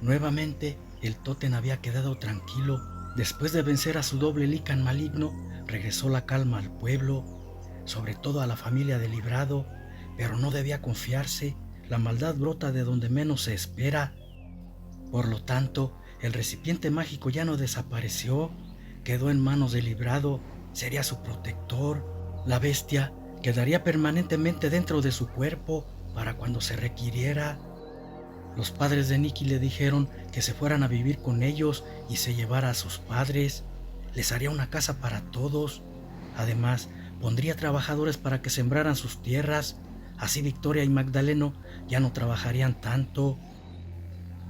Nuevamente, el tótem había quedado tranquilo. Después de vencer a su doble Lican maligno, regresó la calma al pueblo, sobre todo a la familia de Librado, pero no debía confiarse. La maldad brota de donde menos se espera. Por lo tanto, el recipiente mágico ya no desapareció, quedó en manos de Librado, sería su protector. La bestia quedaría permanentemente dentro de su cuerpo para cuando se requiriera. Los padres de Nikki le dijeron que se fueran a vivir con ellos y se llevara a sus padres. Les haría una casa para todos. Además, pondría trabajadores para que sembraran sus tierras. Así Victoria y Magdaleno ya no trabajarían tanto.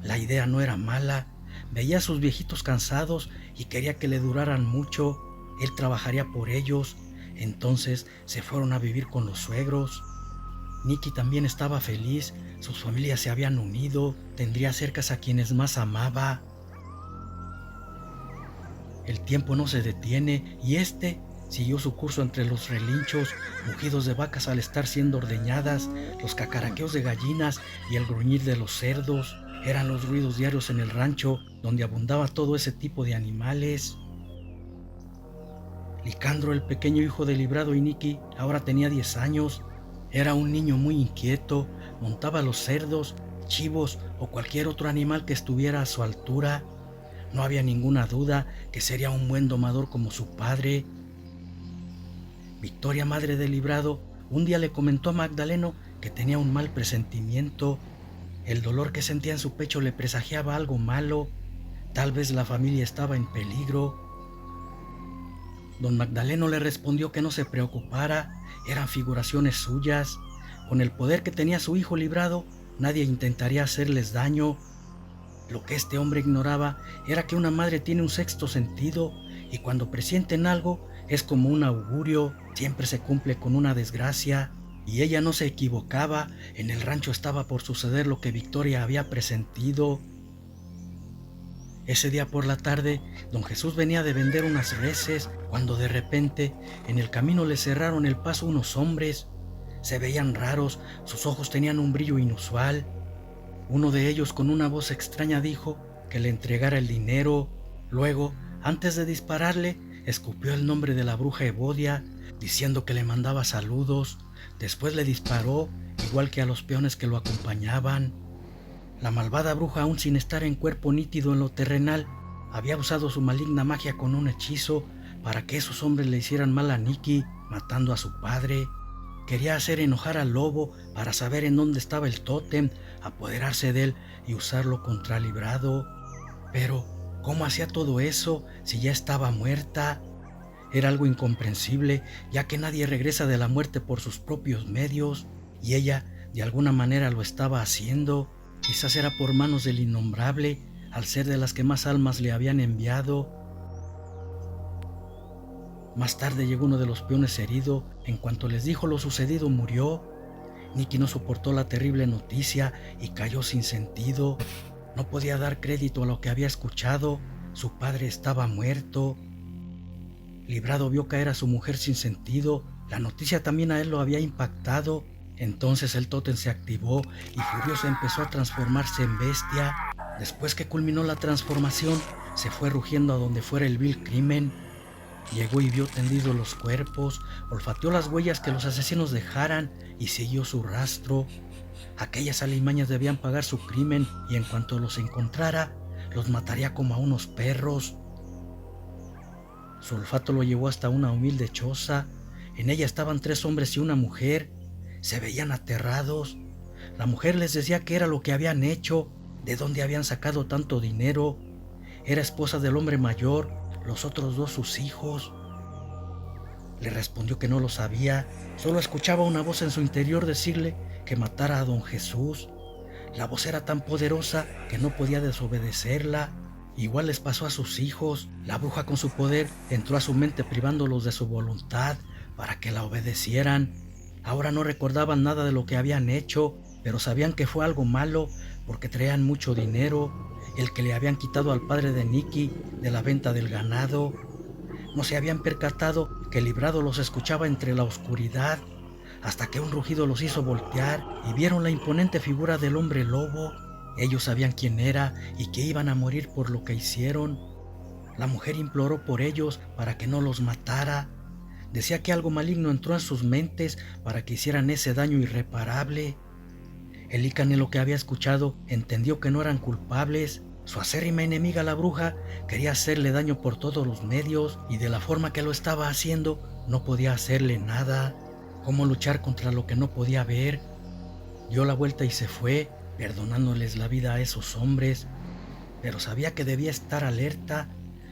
La idea no era mala. Veía a sus viejitos cansados y quería que le duraran mucho. Él trabajaría por ellos. Entonces se fueron a vivir con los suegros. Nikki también estaba feliz. Sus familias se habían unido. Tendría cerca a quienes más amaba. El tiempo no se detiene y siguió su curso entre los relinchos, mugidos de vacas al estar siendo ordeñadas, los cacaraqueos de gallinas y el gruñir de los cerdos. Eran los ruidos diarios en el rancho donde abundaba todo ese tipo de animales. Licandro, el pequeño hijo de Librado y Nikki, ahora tenía 10 años. Era un niño muy inquieto, montaba los cerdos, chivos o cualquier otro animal que estuviera a su altura. No había ninguna duda que sería un buen domador como su padre. Victoria, madre de Librado, un día le comentó a Magdaleno que tenía un mal presentimiento. El dolor que sentía en su pecho le presagiaba algo malo. Tal vez la familia estaba en peligro. Don Magdaleno le respondió que no se preocupara, eran figuraciones suyas. Con el poder que tenía su hijo Librado, nadie intentaría hacerles daño. Lo que este hombre ignoraba era que una madre tiene un sexto sentido y cuando presienten algo es como un augurio, siempre se cumple con una desgracia. Y ella no se equivocaba, en el rancho estaba por suceder lo que Victoria había presentido. Ese día por la tarde, don Jesús venía de vender unas reses cuando de repente en el camino le cerraron el paso unos hombres. Se veían raros, sus ojos tenían un brillo inusual. Uno de ellos con una voz extraña dijo que le entregara el dinero. Luego, antes de dispararle, escupió el nombre de la bruja Evodia, diciendo que le mandaba saludos. Después le disparó, igual que a los peones que lo acompañaban. La malvada bruja, aún sin estar en cuerpo nítido en lo terrenal, había usado su maligna magia con un hechizo para que esos hombres le hicieran mal a Nikki, matando a su padre. Quería hacer enojar al lobo para saber en dónde estaba el tótem, apoderarse de él y usarlo contra Librado. Pero, ¿cómo hacía todo eso si ya estaba muerta? Era algo incomprensible, ya que nadie regresa de la muerte por sus propios medios, y ella de alguna manera lo estaba haciendo. Quizás era por manos del innombrable, al ser de las que más almas le habían enviado. Más tarde llegó uno de los peones herido. En cuanto les dijo lo sucedido, murió. Nikki no soportó la terrible noticia y cayó sin sentido. No podía dar crédito a lo que había escuchado. Su padre estaba muerto. Librado vio caer a su mujer sin sentido. La noticia también a él lo había impactado. Entonces el tótem se activó y furioso empezó a transformarse en bestia. Después que culminó la transformación, se fue rugiendo a donde fuera el vil crimen. Llegó y vio tendidos los cuerpos, olfateó las huellas que los asesinos dejaran y siguió su rastro. Aquellas alimañas debían pagar su crimen y en cuanto los encontrara, los mataría como a unos perros. Su olfato lo llevó hasta una humilde choza. En ella estaban 3 hombres y una mujer. Se veían aterrados. La mujer les decía qué era lo que habían hecho, de dónde habían sacado tanto dinero. Era esposa del hombre mayor, los otros 2 sus hijos. Le respondió que no lo sabía, solo escuchaba una voz en su interior decirle que matara a don Jesús. La voz era tan poderosa que no podía desobedecerla. Igual les pasó a sus hijos. La bruja con su poder entró a su mente privándolos de su voluntad para que la obedecieran. Ahora no recordaban nada de lo que habían hecho, pero sabían que fue algo malo porque traían mucho dinero, el que le habían quitado al padre de Nikki de la venta del ganado. No se habían percatado que Librado los escuchaba entre la oscuridad, hasta que un rugido los hizo voltear y vieron la imponente figura del hombre lobo. Ellos sabían quién era y que iban a morir por lo que hicieron. La mujer imploró por ellos para que no los matara. Decía que algo maligno entró en sus mentes para que hicieran ese daño irreparable. El lícane, lo que había escuchado, entendió que no eran culpables. Su acérrima enemiga, la bruja, quería hacerle daño por todos los medios y de la forma que lo estaba haciendo no podía hacerle nada. ¿Cómo luchar contra lo que no podía ver? Dio la vuelta y se fue, perdonándoles la vida a esos hombres, pero sabía que debía estar alerta.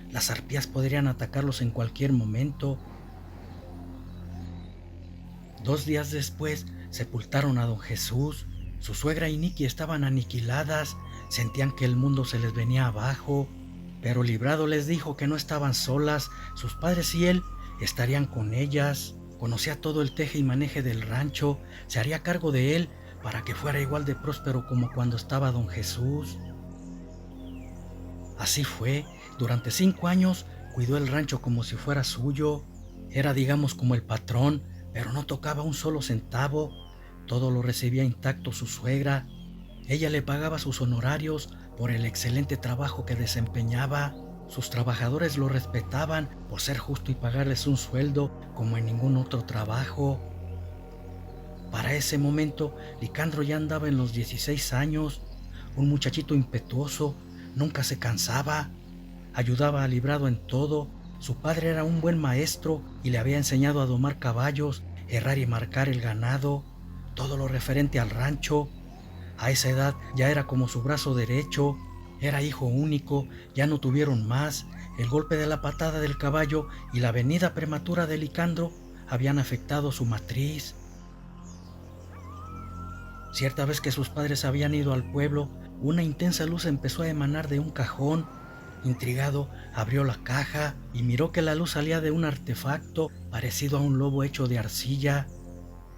Las arpías podrían atacarlos en cualquier momento. 2 días después sepultaron a don Jesús. Su suegra y Nicky estaban aniquiladas, sentían que el mundo se les venía abajo, pero Librado les dijo que no estaban solas, sus padres y él estarían con ellas. Conocía todo el teje y maneje del rancho, se haría cargo de él para que fuera igual de próspero como cuando estaba don Jesús. Así fue, durante 5 años cuidó el rancho como si fuera suyo. Era, digamos, como el patrón, pero no tocaba un solo centavo. Todo lo recibía intacto su suegra. Ella le pagaba sus honorarios por el excelente trabajo que desempeñaba. Sus trabajadores lo respetaban por ser justo y pagarles un sueldo como en ningún otro trabajo. Para ese momento, Licandro ya andaba en los 16 años, un muchachito impetuoso, nunca se cansaba, ayudaba a Librado en todo. Su padre era un buen maestro y le había enseñado a domar caballos, herrar y marcar el ganado, todo lo referente al rancho. A esa edad ya era como su brazo derecho, era hijo único, ya no tuvieron más. El golpe de la patada del caballo y la venida prematura de Licandro habían afectado su matriz. Cierta vez que sus padres habían ido al pueblo, una intensa luz empezó a emanar de un cajón. Intrigado, abrió la caja y miró que la luz salía de un artefacto parecido a un lobo hecho de arcilla.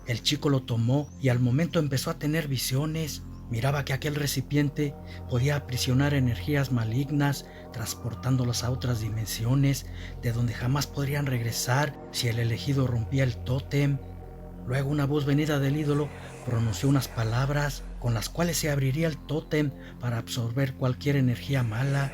El chico lo tomó y al momento empezó a tener visiones. Miraba que aquel recipiente podía aprisionar energías malignas, transportándolas a otras dimensiones, de donde jamás podrían regresar si el elegido rompía el tótem. Luego una voz venida del ídolo pronunció unas palabras con las cuales se abriría el tótem para absorber cualquier energía mala.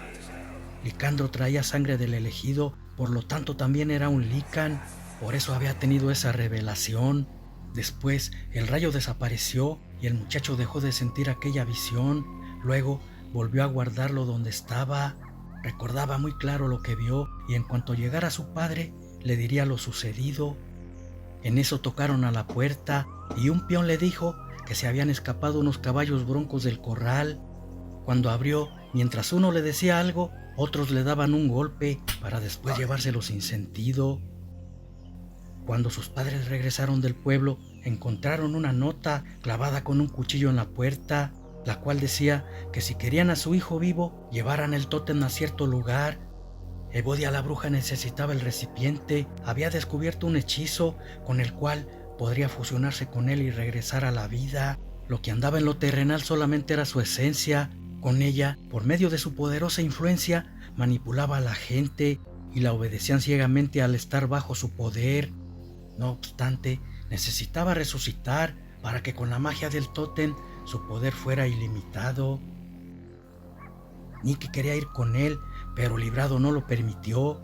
Licandro traía sangre del elegido, por lo tanto también era un Lican, por eso había tenido esa revelación. Después el rayo desapareció y el muchacho dejó de sentir aquella visión. Luego volvió a guardarlo donde estaba. Recordaba muy claro lo que vio y en cuanto llegara su padre le diría lo sucedido. En eso tocaron a la puerta y un peón le dijo que se habían escapado unos caballos broncos del corral. Cuando abrió, mientras uno le decía algo, otros le daban un golpe para después llevárselo sin sentido. Cuando sus padres regresaron del pueblo, encontraron una nota clavada con un cuchillo en la puerta, la cual decía que si querían a su hijo vivo, llevaran el tótem a cierto lugar. Evodia la bruja necesitaba el recipiente, había descubierto un hechizo con el cual podría fusionarse con él y regresar a la vida. Lo que andaba en lo terrenal solamente era su esencia. Con ella, por medio de su poderosa influencia, manipulaba a la gente y la obedecían ciegamente al estar bajo su poder. No obstante, necesitaba resucitar para que con la magia del tótem su poder fuera ilimitado. Nicky quería ir con él, pero Librado no lo permitió.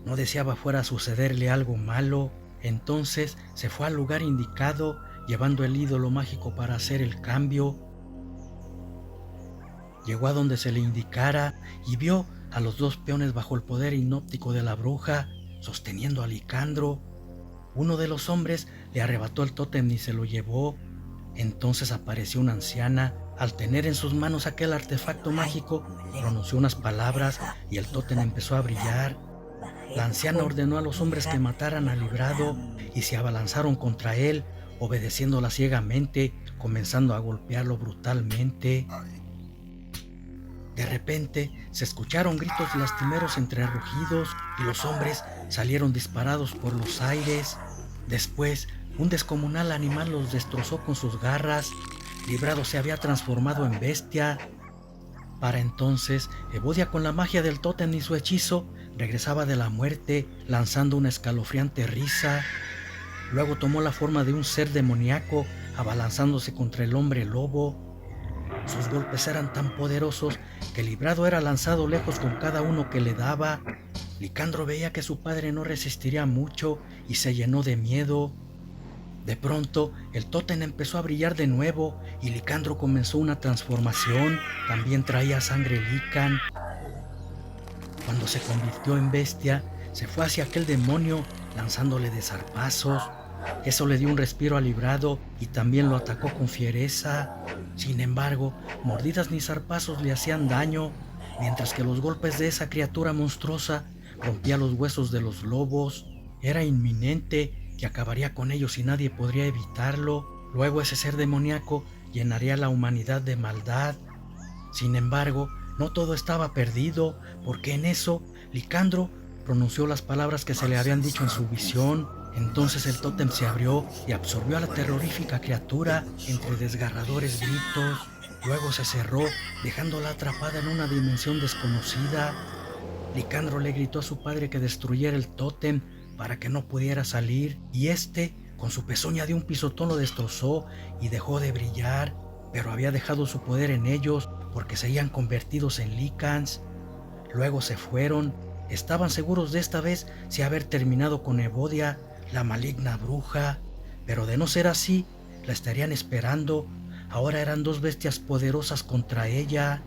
No deseaba fuera a sucederle algo malo. Entonces se fue al lugar indicado, llevando el ídolo mágico para hacer el cambio. Llegó a donde se le indicara y vio a los 2 peones bajo el poder hipnótico de la bruja, sosteniendo a Licandro. Uno de los hombres le arrebató el tótem y se lo llevó. Entonces apareció una anciana. Al tener en sus manos aquel artefacto mágico, pronunció unas palabras y el tótem empezó a brillar. La anciana ordenó a los hombres que mataran a Librado y se abalanzaron contra él, obedeciéndola ciegamente, comenzando a golpearlo brutalmente. De repente se escucharon gritos lastimeros entre rugidos y los hombres salieron disparados por los aires. Después, un descomunal animal los destrozó con sus garras. Librado se había transformado en bestia. Para entonces, Evodia, con la magia del tótem y su hechizo, regresaba de la muerte, lanzando una escalofriante risa. Luego tomó la forma de un ser demoníaco, abalanzándose contra el hombre lobo. Sus golpes eran tan poderosos que el librado era lanzado lejos con cada uno que le daba. Licandro veía que su padre no resistiría mucho y se llenó de miedo. De pronto, el tótem empezó a brillar de nuevo y Licandro comenzó una transformación. También traía sangre Lican. Cuando se convirtió en bestia, se fue hacia aquel demonio lanzándole de zarpazos. Eso le dio un respiro al librado y también lo atacó con fiereza. Sin embargo, mordidas ni zarpazos le hacían daño, mientras que los golpes de esa criatura monstruosa rompía los huesos de los lobos. Era inminente que acabaría con ellos y nadie podría evitarlo. Luego ese ser demoníaco llenaría a la humanidad de maldad. Sin embargo, no todo estaba perdido, porque en eso Licandro pronunció las palabras que se le habían dicho en su visión. Entonces el tótem se abrió y absorbió a la terrorífica criatura entre desgarradores gritos. Luego se cerró, dejándola atrapada en una dimensión desconocida. Licandro le gritó a su padre que destruyera el tótem para que no pudiera salir, y este, con su pezuña de un pisotón, lo destrozó y dejó de brillar, pero había dejado su poder en ellos porque seguían convertidos en Licans. Luego se fueron. Estaban seguros de esta vez sí haber terminado con Evodia, la maligna bruja, pero de no ser así, la estarían esperando. Ahora eran dos bestias poderosas contra ella.